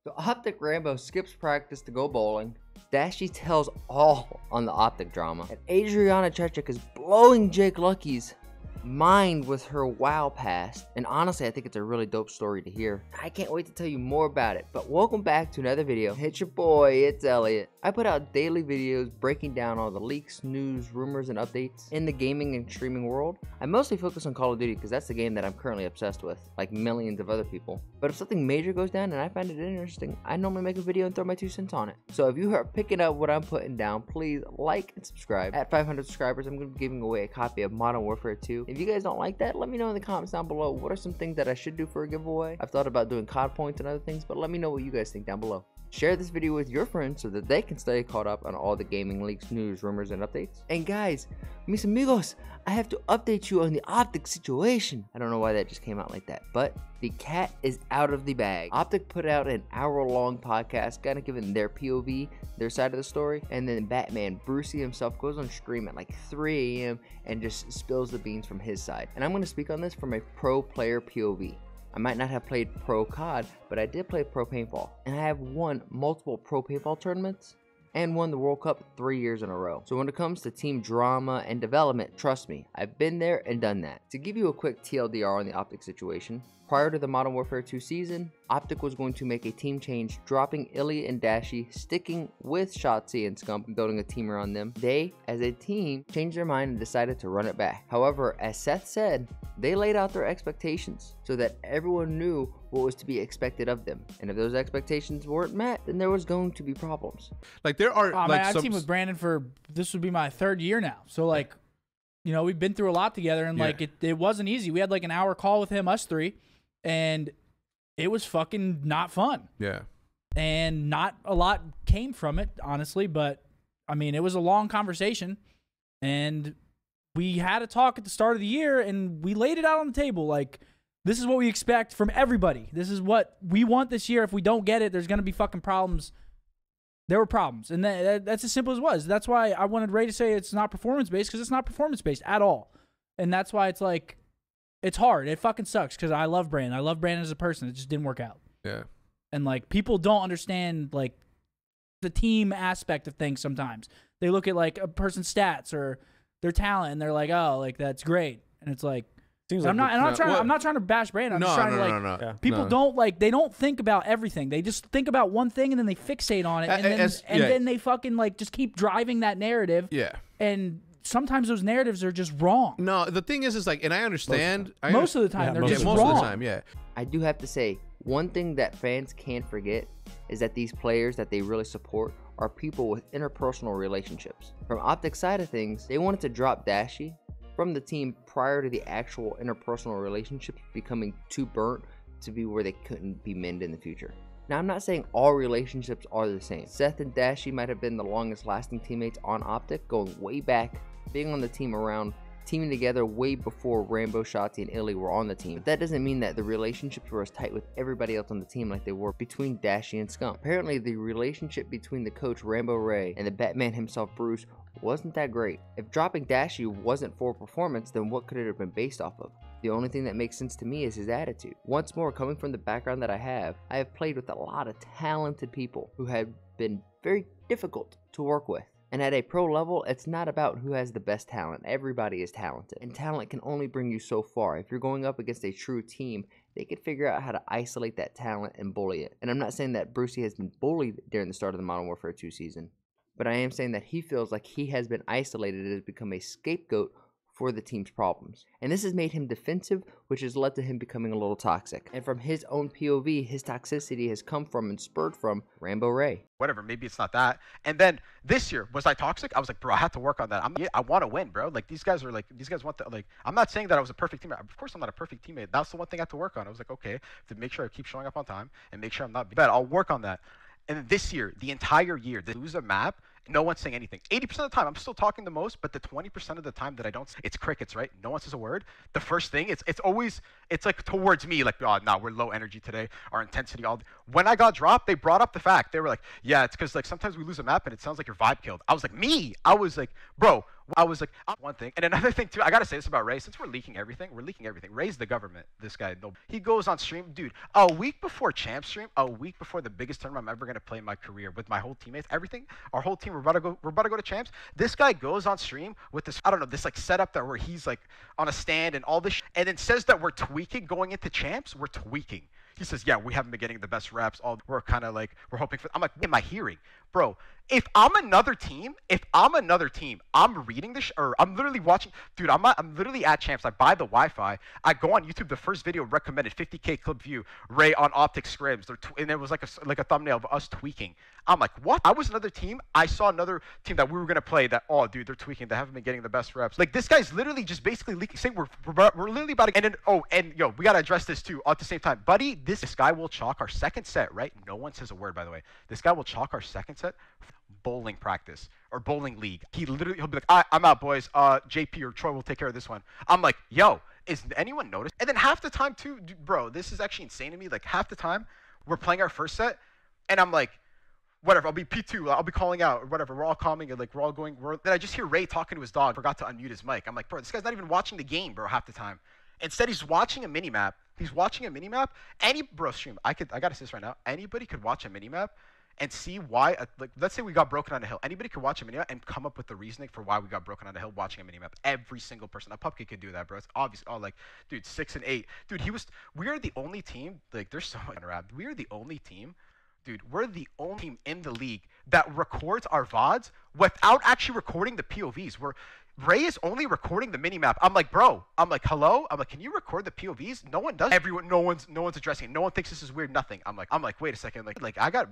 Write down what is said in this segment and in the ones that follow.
So OpTic Rambo skips practice to go bowling. Dashy tells all on the OpTic drama. And Adriana CHECHICK is blowing Jake Lucky's mind with her WoW past. And honestly, I think it's a really dope story to hear. I can't wait to tell you more about it. But welcome back to another video. It's your boy, it's Elliott. I put out daily videos breaking down all the leaks, news, rumors, and updates in the gaming and streaming world. I mostly focus on Call of Duty because that's the game that I'm currently obsessed with, like millions of other people. But if something major goes down and I find it interesting, I normally make a video and throw my 2 cents on it. So if you are picking up what I'm putting down, please like and subscribe. At 500 subscribers, I'm going to be giving away a copy of Modern Warfare 2. If you guys don't like that, let me know in the comments down below. What are some things that I should do for a giveaway? I've thought about doing COD points and other things, but let me know what you guys think down below. Share this video with your friends so that they can stay caught up on all the gaming leaks, news, rumors, and updates. And guys, mis amigos, I have to update you on the OpTic situation. I don't know why that just came out like that, but the cat is out of the bag. OpTic put out an hour-long podcast, kind of giving their POV, their side of the story, and then Batman, Brucey himself, goes on stream at like 3 AM and just spills the beans from his side. And I'm going to speak on this from a pro player POV. I might not have played pro COD, but I did play pro paintball. And I have won multiple pro paintball tournaments and won the World Cup 3 years in a row. So when it comes to team drama and development, trust me, I've been there and done that. To give you a quick TLDR on the OpTic situation, prior to the Modern Warfare 2 season, OpTic was going to make a team change, dropping Elliott and Dashy, sticking with Shotzi and Scump, building a team around them. They, as a team, changed their mind and decided to run it back. However, as Seth said, they laid out their expectations so that everyone knew what was to be expected of them. And if those expectations weren't met, then there was going to be problems. Like there are like I've teamed with Brandon for, this would be my 3rd year now. So like, you know, we've been through a lot together and like it wasn't easy. We had like an hour call with him, us 3. And it was fucking not fun. Yeah. And not a lot came from it, honestly. But, I mean, it was a long conversation. And we had a talk at the start of the year, and we laid it out on the table. Like, this is what we expect from everybody. This is what we want this year. If we don't get it, there's going to be fucking problems. There were problems. And that's as simple as it was. That's why I wanted Ray to say it's not performance-based, because it's not performance-based at all. And that's why it's like, it's hard. It fucking sucks because I love Brandon. I love Brandon as a person. It just didn't work out. Yeah. And, like, people don't understand, like, the team aspect of things sometimes. They look at, like, a person's stats or their talent, and they're like, oh, like, that's great. And it's like, I'm not trying to bash Brandon. I'm just trying to, like, people don't, like, they don't think about everything. They just think about one thing, and then they fixate on it. And then they fucking, like, just keep driving that narrative. Yeah. And sometimes those narratives are just wrong. No, the thing is like, and I understand. Most of the time, they're just wrong. Most of the time, yeah. I do have to say, one thing that fans can't forget is that these players that they really support are people with interpersonal relationships. From OpTic's side of things, they wanted to drop Dashy from the team prior to the actual interpersonal relationships becoming too burnt to be where they couldn't be mended in the future. Now, I'm not saying all relationships are the same. Seth and Dashy might have been the longest lasting teammates on OpTic, going way back, being on the team around, teaming together way before Rambo, Shotzi, and Illy were on the team. But that doesn't mean that the relationships were as tight with everybody else on the team like they were between Dashy and Scump. Apparently, the relationship between the coach Rambo Ray and the Batman himself Bruce wasn't that great. If dropping Dashy wasn't for performance, then what could it have been based off of? The only thing that makes sense to me is his attitude. Once more, coming from the background that I have played with a lot of talented people who have been very difficult to work with. And at a pro level, it's not about who has the best talent. Everybody is talented. And talent can only bring you so far. If you're going up against a true team, they could figure out how to isolate that talent and bully it. And I'm not saying that Brucey has been bullied during the start of the Modern Warfare 2 season. But I am saying that he feels like he has been isolated and has become a scapegoat for the team's problems. And this has made him defensive, which has led to him becoming a little toxic. And from his own POV, his toxicity has come from and spurred from Rambo Ray. Whatever, maybe it's not that. And then this year, was I toxic? I was like, bro, I had to work on that. I want to win, bro. Like, these guys want to, like, I'm not saying that I was a perfect teammate. Of course I'm not a perfect teammate. That's the one thing I had to work on. I was like, okay, to make sure I keep showing up on time and make sure I'm not bad. I'll work on that. And this year, the entire year, they lose a map, no one's saying anything. 80% of the time, I'm still talking the most, but the 20% of the time that I don't, it's crickets, right? No one says a word. The first thing, it's like towards me, like, oh, no, we're low energy today. Our intensity, when I got dropped, they brought up the fact. They were like, yeah, it's because, like, sometimes we lose a map and it sounds like your vibe killed. I was like, me? I was like, bro, I was like, one thing. And another thing, too, I got to say this about Ray. Since we're leaking everything. Ray's the government, this guy. He goes on stream. Dude, a week before champ stream, a week before the biggest tournament I'm ever going to play in my career with my whole teammates, everything, our whole team, we're about to go to champs. This guy goes on stream with this, I don't know, this like setup that where he's like on a stand and all this and then says that we're tweaking going into champs. We're tweaking. He says, yeah, we haven't been getting the best reps. We're kind of like, we're hoping for. I'm like, what am I hearing? Bro, if I'm another team, I'm reading this, or I'm literally watching. Dude, I'm literally at champs. I buy the Wi-Fi. I go on YouTube. The first video recommended 50K clip view. Ray on OpTic scrims. And it was like a thumbnail of us tweaking. I'm like, what? I was another team. I saw another team that we were gonna play. That dude, they're tweaking. They haven't been getting the best reps. Like this guy's literally just basically leaking, saying we're literally about to. And yo, we gotta address this too at the same time, buddy. This guy will chalk our second set, right? No one says a word, by the way. This guy will chalk our second set bowling practice or bowling league. He'll be like, I'm out, boys. JP or Troy will take care of this one. I'm like, yo, is anyone noticed? And then half the time too, bro, this is actually insane to me. Like half the time we're playing our first set and I'm like, whatever, I'll be P2, I'll be calling out or whatever. We're all calming and like we're all going. Then I just hear Ray talking to his dog, forgot to unmute his mic. I'm like, bro, this guy's not even watching the game, bro, half the time. Instead, he's watching a mini map. Stream. I gotta say this right now. Anybody could watch a mini map and see why. Like, let's say we got broken on a hill. Anybody could watch a mini map and come up with the reasoning for why we got broken on a hill watching a mini map. Every single person. A pupkid could do that, bro. It's obvious. Oh, like, dude, 6 and 8. Dude, we are the only team. Like, there's so much around. We are the only team. Dude, we're the only team in the league that records our VODs without actually recording the POVs. Ray is only recording the minimap. I'm like, bro. I'm like, hello. I'm like, can you record the POVs? No one does. No one's addressing it. No one thinks this is weird. Nothing. I'm like, wait a second. Like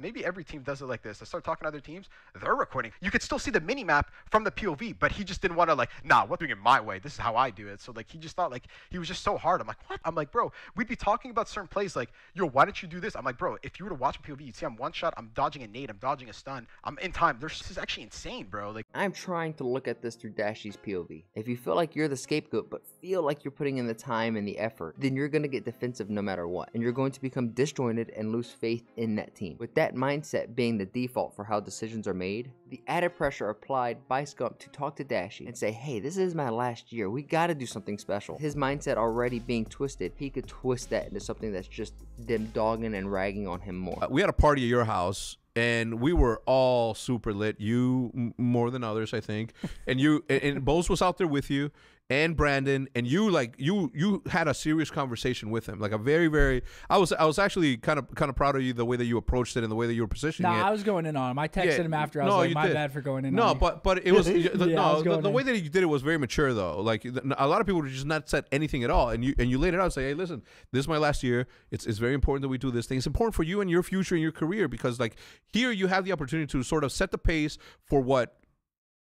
maybe every team does it like this. I start talking to other teams. They're recording. You could still see the minimap from the POV, but he just didn't want to like, nah, we're doing it my way. This is how I do it. So like, he just thought like he was just so hard. I'm like, what? I'm like, bro, we'd be talking about certain plays like, yo, why don't you do this? I'm like, bro, if you were to watch a POV, you'd see I'm one shot. I'm dodging a nade. I'm dodging a stun. I'm in time. This is actually insane, bro. Like, I'm trying to look at this through Dashy's POV. If you feel like you're the scapegoat, but feel like you're putting in the time and the effort, then you're going to get defensive no matter what. And you're going to become disjointed and lose faith in that team. With that mindset being the default for how decisions are made, the added pressure applied by Scump to talk to Dashy and say, hey, this is my last year. We got to do something special. His mindset already being twisted, he could twist that into something that's just them dogging and ragging on him more. We had a party at your house. And we were all super lit. You more than others, I think. And and Bose was out there with you, and Brandon, and you had a serious conversation with him, like a very, very. I was actually kind of proud of you, the way that you approched it and the way that you were positioning it. I was going in on him. I texted him after. I was like, my bad for going in. on you. but it was the way that you did it was very mature though. Like a lot of people would just not said anything at all, and you laid it out and say, hey, listen, this is my last year. It's very important that we do this thing. It's important for you and your future and your career, because like here you have the opportunity to sort of set the pace for what,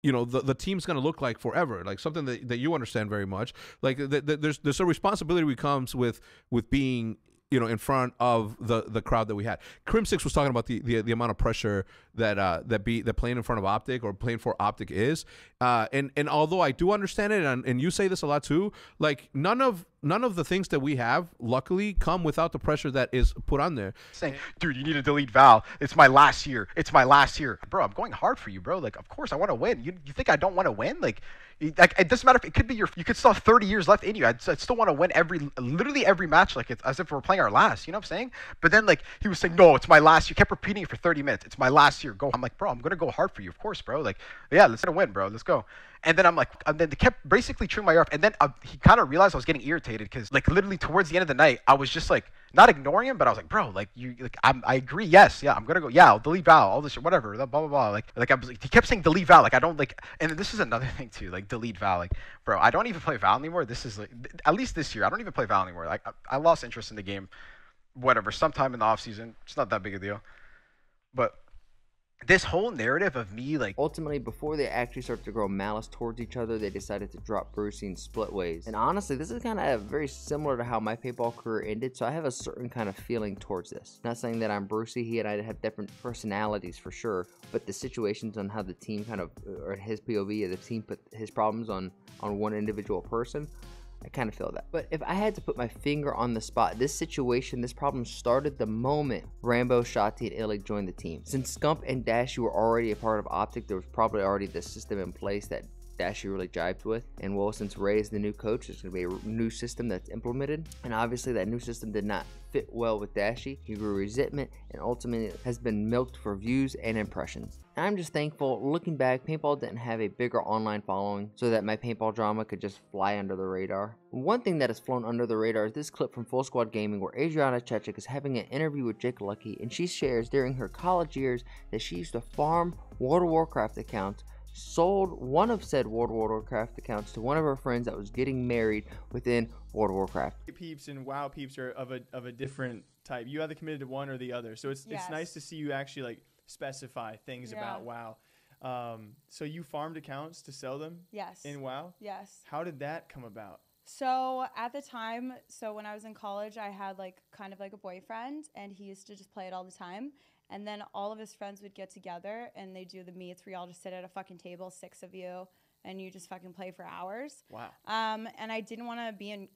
you know, the team's going to look like forever, like something that you understand very much. Like there's a responsibility that comes with being, you know, in front of the crowd that we had. Crim6 was talking about the amount of pressure that playing in front of OpTic or playing for OpTic is, and although I do understand it, and you say this a lot too, like none of the things that we have luckily come without the pressure that is put on there. Saying, dude, you need to delete Val. It's my last year. Bro, I'm going hard for you, bro. Like, of course I want to win. You think I don't want to win? Like it doesn't matter if it could be you could still have 30 years left in you. I'd still want to win literally every match, like it's as if we're playing our last. You know what I'm saying? But then like he was saying, no, it's my last year. Kept repeating it for 30 minutes. It's my last year. Go. I'm like, bro, I'm gonna go hard for you, of course, bro. Like, yeah, let's win, bro. Let's go. And then I'm like, and then they kept basically chewing my ear off. And then he kind of realized I was getting irritated because, like, literally towards the end of the night, I was just like, not ignoring him, but I was like, bro, like, I agree, yes, yeah, I'm gonna go, yeah, I'll delete Val, all this shit, whatever, blah blah blah. Like I was like, he kept saying delete Val, like I don't like. And this is another thing too, like delete Val, like, bro, I don't even play Val anymore. This is like, at least this year, I don't even play Val anymore. Like I lost interest in the game, whatever. Sometime in the off season, it's not that big a deal, but. This whole narrative of me, like, ultimately, before they actually start to grow malice towards each other, they decided to drop Brucey and split ways. And honestly, this is kind of very similar to how my paintball career ended, so I have a certain kind of feeling towards this. Not saying that I'm Brucey, he and I have different personalities for sure, but the situations on how the team kind of, or his POV, or the team put his problems on one individual person, I kind of feel that. But if I had to put my finger on the spot, this situation, this problem started the moment Rambo, Shotty, and Elliott joined the team. Since Scump and Dashy were already a part of OpTic, there was probably already the system in place that Dashy really jived with. And well, since Ray is the new coach, there's going to be a new system that's implemented. And obviously that new system did not fit well with Dashy. He grew resentment and ultimately has been milked for views and impressions. And I'm just thankful, looking back, paintball didn't have a bigger online following so that my paintball drama could just fly under the radar. One thing that has flown under the radar is this clip from Full Squad Gaming where Adriana CHECHICK is having an interview with Jake Lucky, and she shares during her college years that she used to farm World of Warcraft accounts, sold one of said World of Warcraft accounts to one of her friends that was getting married within World of Warcraft. Peeps and WoW peeps are of a different type. You either committed to one or the other. So it's nice to see you actually like specify things about WoW. So you farmed accounts to sell them? Yes. In WoW? Yes. How did that come about? So at the time, when I was in college, I had like kind of like a boyfriend, and he used to just play it all the time. And then all of his friends would get together and they do the meets where y'all just sit at a fucking table, 6 of you, and you just fucking play for hours. Wow. And I didn't want to be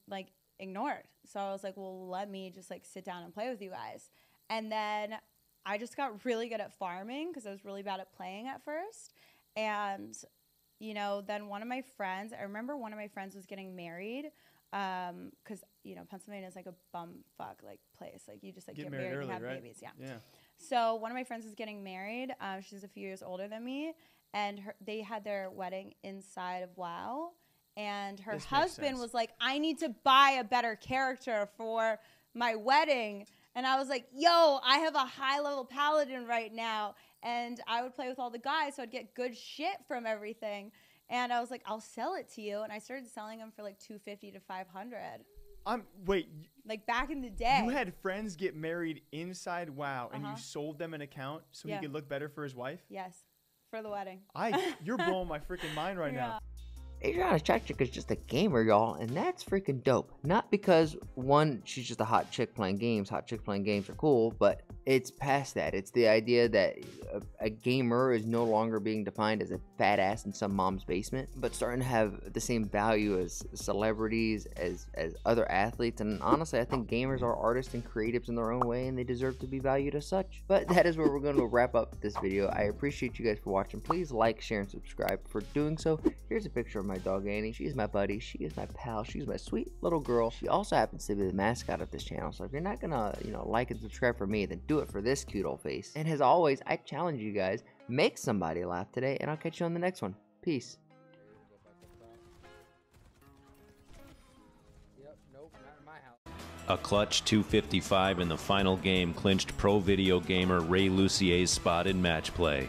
ignored. So I was like, well, let me just like sit down and play with you guys. And then I just got really good at farming because I was really bad at playing at first. And, you know, then one of my friends, I remember one of my friends was getting married because, you know, Pennsylvania is like a bumfuck like place. Like you just like get married early, and have babies. Yeah. So one of my friends was getting married. She's a few years older than me. And they had their wedding inside of WoW. And her husband was like, I need to buy a better character for my wedding. And I was like, yo, I have a high-level paladin right now. And I would play with all the guys, so I'd get good shit from everything. And I was like, I'll sell it to you. And I started selling them for like $250 to $500. Wait. Like back in the day. You had friends get married inside WoW, and you sold them an account so he could look better for his wife? Yes. For the wedding. You're blowing my freaking mind right now. Adriana CHECHICK is just a gamer, y'all, and that's freaking dope. Not because, one, she's just a hot chick playing games. Hot chick playing games are cool, but it's past that. It's the idea that a gamer is no longer being defined as a fat ass in some mom's basement, but starting to have the same value as celebrities, as other athletes. And honestly, I think gamers are artists and creatives in their own way, and they deserve to be valued as such. But that is where we're going to wrap up this video. I appreciate you guys for watching. Please like, share, and subscribe. For doing so, here's a picture of my dog Annie. She's my buddy. She is my pal. She's my sweet little girl. She also happens to be the mascot of this channel. So if you're not gonna, like and subscribe for me, then do it for this cute old face. And as always, I challenge you guys, make somebody laugh today, and I'll catch you on the next one. Peace. A clutch 255 in the final game clinched pro video gamer Ray Lucier's spot in match play.